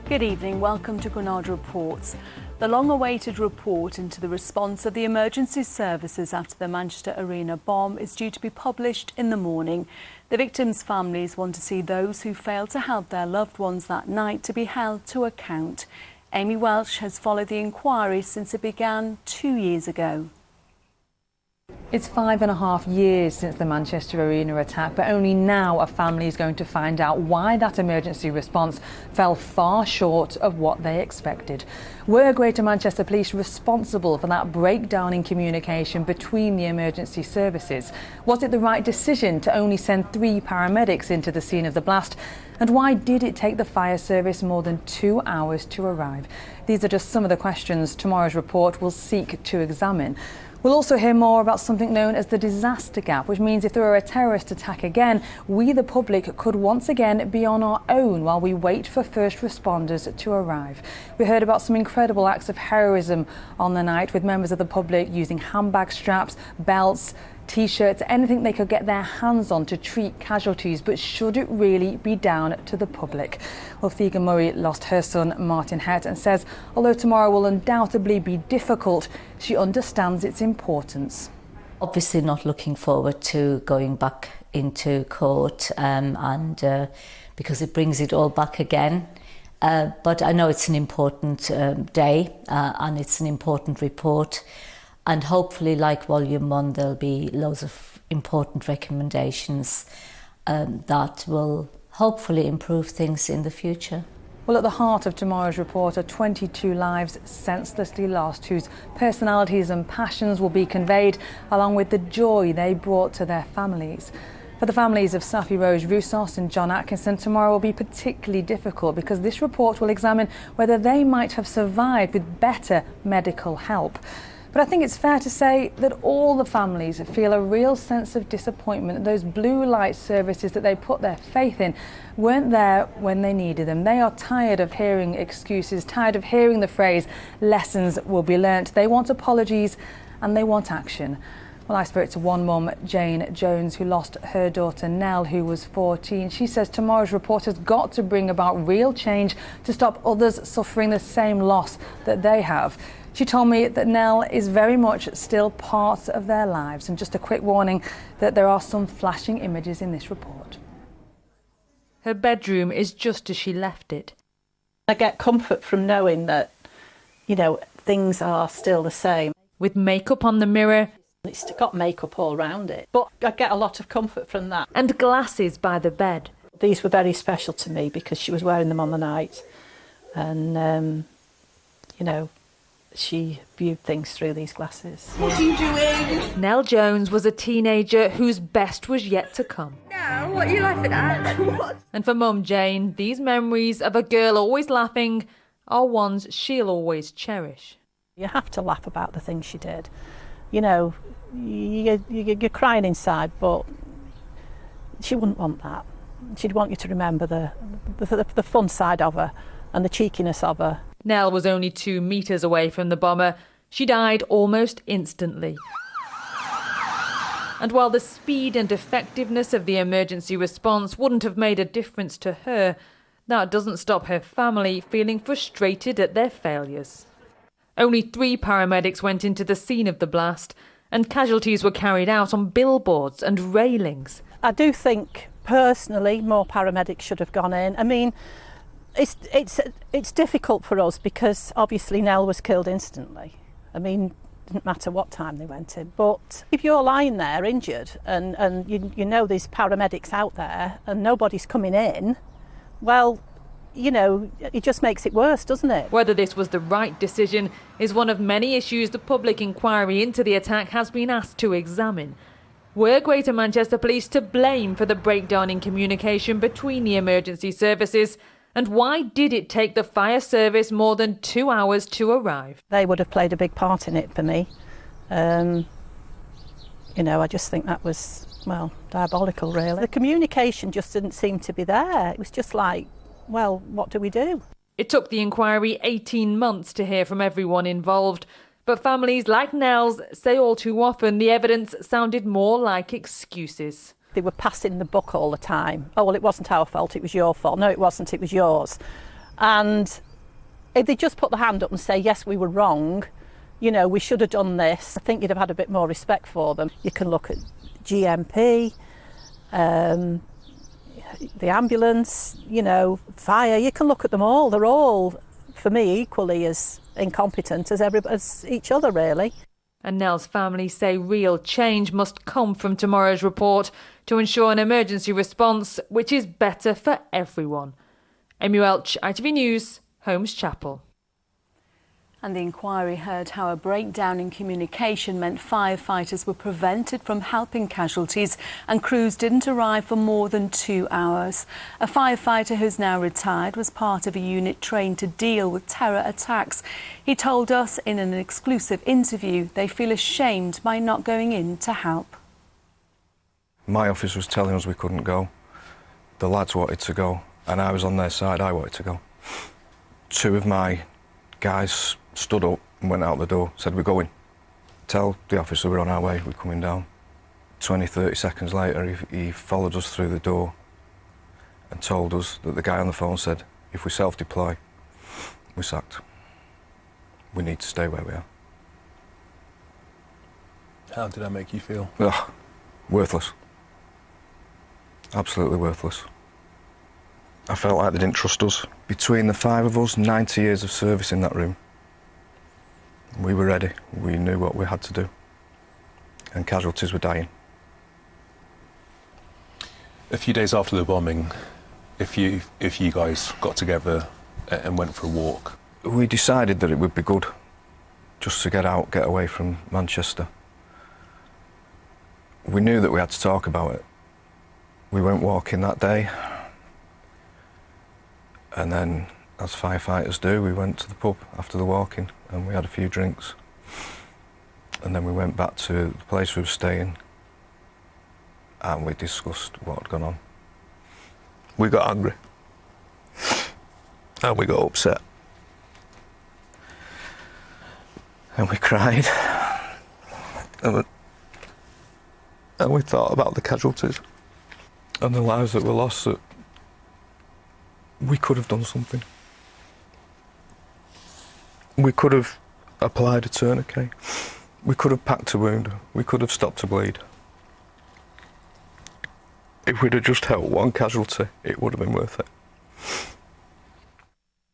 Good evening, welcome to Granada Reports. The long-awaited report into the response of the emergency services after the Manchester Arena bomb is due to be published in the morning. The victims' families want to see those who failed to help their loved ones that night to be held to account. Amy Welsh has followed the inquiry since it began 2 years ago. It's 5.5 years since the Manchester Arena attack, but only now a family is going to find out why that emergency response fell far short of what they expected. Were Greater Manchester Police responsible for that breakdown in communication between the emergency services? Was it the right decision to only send 3 paramedics into the scene of the blast? And why did it take the fire service more than 2 hours to arrive? These are just some of the questions tomorrow's report will seek to examine. We'll also hear more about something known as the disaster gap, which means if there were a terrorist attack again, we the public could once again be on our own while we wait for first responders to arrive. We heard about some incredible acts of heroism on the night, with members of the public using handbag straps, belts, T-shirts, anything they could get their hands on to treat casualties. But should it really be down to the public? Well, Figa Murray lost her son Martin Het and says although tomorrow will undoubtedly be difficult, she understands its importance. Obviously not looking forward to going back into court because it brings it all back again. But I know it's an important day and it's an important report. And hopefully, like Volume 1, there'll be loads of important recommendations that will hopefully improve things in the future. Well, at the heart of tomorrow's report are 22 lives senselessly lost, whose personalities and passions will be conveyed, along with the joy they brought to their families. For the families of Safi Rose Roussos and John Atkinson, tomorrow will be particularly difficult because this report will examine whether they might have survived with better medical help. But I think it's fair to say that all the families feel a real sense of disappointment that those blue light services that they put their faith in weren't there when they needed them. They are tired of hearing excuses, tired of hearing the phrase, lessons will be learnt. They want apologies and they want action. Well, I spoke to one mum, Jane Jones, who lost her daughter Nell, who was 14. She says tomorrow's report has got to bring about real change to stop others suffering the same loss that they have. She told me that Nell is very much still part of their lives, and just a quick warning that there are some flashing images in this report. Her bedroom is just as she left it. I get comfort from knowing that, things are still the same. With makeup on the mirror. It's got makeup all around it, but I get a lot of comfort from that. And glasses by the bed. These were very special to me because she was wearing them on the night, and, she viewed things through these glasses. What are you doing? Nell Jones was a teenager whose best was yet to come. No, what are you laughing at? What? And for Mum Jane, these memories of a girl always laughing are ones she'll always cherish. You have to laugh about the things she did. You're crying inside, but she wouldn't want that. She'd want you to remember the fun side of her and the cheekiness of her. Nell was only 2 metres away from the bomber. She died almost instantly. And while the speed and effectiveness of the emergency response wouldn't have made a difference to her, that doesn't stop her family feeling frustrated at their failures. Only 3 paramedics went into the scene of the blast, and casualties were carried out on billboards and railings. I do think, personally, more paramedics should have gone in. I mean, it's difficult for us because obviously Nell was killed instantly. I mean, it didn't matter what time they went in. But if you're lying there injured and you know there's paramedics out there and nobody's coming in, well, it just makes it worse, doesn't it? Whether this was the right decision is one of many issues the public inquiry into the attack has been asked to examine. Were Greater Manchester Police to blame for the breakdown in communication between the emergency services? And why did it take the fire service more than 2 hours to arrive? They would have played a big part in it for me. I just think that was, diabolical, really. The communication just didn't seem to be there. It was just like, well, what do we do? It took the inquiry 18 months to hear from everyone involved. But families like Nell's say all too often the evidence sounded more like excuses. They were passing the buck all the time. Oh, well, it wasn't our fault, it was your fault. No, it wasn't, it was yours. And if they just put the hand up and say, yes, we were wrong, you know, we should have done this, I think you'd have had a bit more respect for them. You can look at GMP, the ambulance, you know, fire, you can look at them all. They're all, for me, equally as incompetent as each other, really. And Nell's family say real change must come from tomorrow's report to ensure an emergency response which is better for everyone. Amy Welch, ITV News, Holmes Chapel. And the inquiry heard how a breakdown in communication meant firefighters were prevented from helping casualties and crews didn't arrive for more than 2 hours. A firefighter who's now retired was part of a unit trained to deal with terror attacks. He told us in an exclusive interview they feel ashamed by not going in to help. My office was telling us we couldn't go. The lads wanted to go, and I was on their side, I wanted to go. 2 of my guys stood up and went out the door, said, we're going. Tell the officer we're on our way, we're coming down. 20, 30 seconds later, he followed us through the door and told us that the guy on the phone said, if we self-deploy, we're sacked. We need to stay where we are. How did that make you feel? Ugh, worthless. Absolutely worthless. I felt like they didn't trust us. Between the 5 of us, 90 years of service in that room. We were ready. We knew what we had to do. And casualties were dying. A few days after the bombing, if you guys got together and went for a walk? We decided that it would be good just to get out, get away from Manchester. We knew that we had to talk about it. We went walking that day. And then, as firefighters do, we went to the pub after the walking and we had a few drinks. And then we went back to the place we were staying and we discussed what had gone on. We got angry and we got upset. And we cried. And we thought about the casualties and the lives that were lost, that we could have done something. We could have applied a tourniquet. We could have packed a wound. We could have stopped a bleed. If we'd have just helped one casualty, it would have been worth it.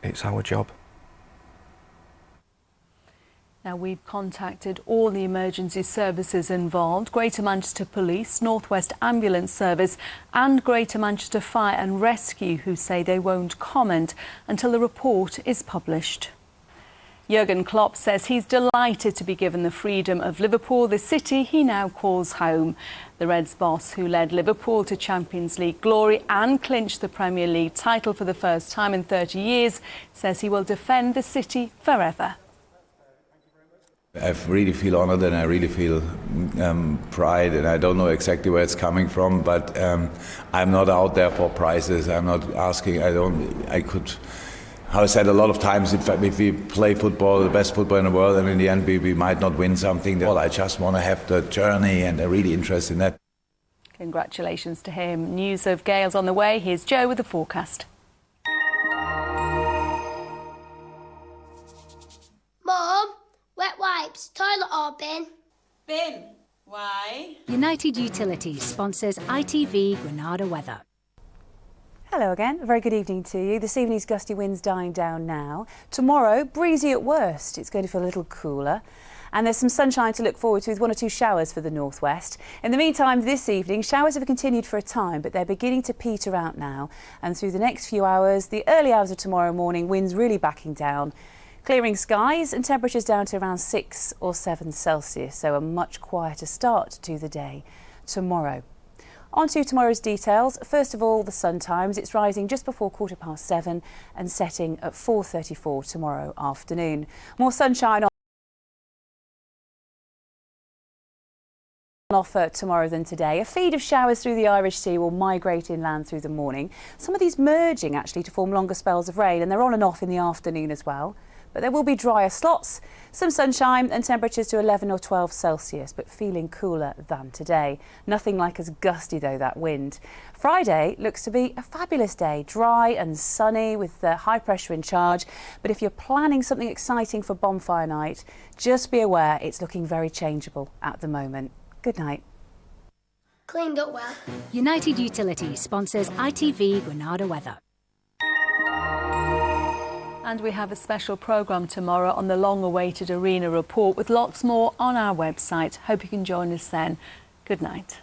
It's our job. Now, we've contacted all the emergency services involved, Greater Manchester Police, North West Ambulance Service and Greater Manchester Fire and Rescue, who say they won't comment until the report is published. Jurgen Klopp says he's delighted to be given the freedom of Liverpool, the city he now calls home. The Reds boss, who led Liverpool to Champions League glory and clinched the Premier League title for the first time in 30 years, says he will defend the city forever. I really feel honoured and I really feel pride, and I don't know exactly where it's coming from, but I'm not out there for prizes. I'm not asking. I said a lot of times, if we play football, the best football in the world, and in the end we might not win something. Well, I just want to have the journey, and I'm really interested in that. Congratulations to him. News of Gales on the way. Here's Joe with the forecast. Mom, wet wipes, toilet or bin? Bin. Why? United Utilities sponsors ITV Granada weather. Hello again, a very good evening to you. This evening's gusty winds dying down now. Tomorrow, breezy at worst. It's going to feel a little cooler. And there's some sunshine to look forward to with 1 or 2 showers for the northwest. In the meantime, this evening, showers have continued for a time, but they're beginning to peter out now. And through the next few hours, the early hours of tomorrow morning, winds really backing down. Clearing skies and temperatures down to around 6 or 7 Celsius, so a much quieter start to the day tomorrow. On to tomorrow's details. First of all, the sun times. It's rising just before 7:15 and setting at 4:34 tomorrow afternoon. More sunshine on offer tomorrow than today. A feed of showers through the Irish Sea will migrate inland through the morning. Some of these merging actually to form longer spells of rain, and they're on and off in the afternoon as well. but there will be drier slots, some sunshine and temperatures to 11 or 12 Celsius, but feeling cooler than today. Nothing like as gusty though, that wind. Friday looks to be a fabulous day, dry and sunny with the high pressure in charge. But if you're planning something exciting for bonfire night, just be aware it's looking very changeable at the moment. Good night. Cleaned up well. United Utilities sponsors ITV Granada weather. And we have a special programme tomorrow on the long-awaited arena report with lots more on our website. Hope you can join us then. Good night.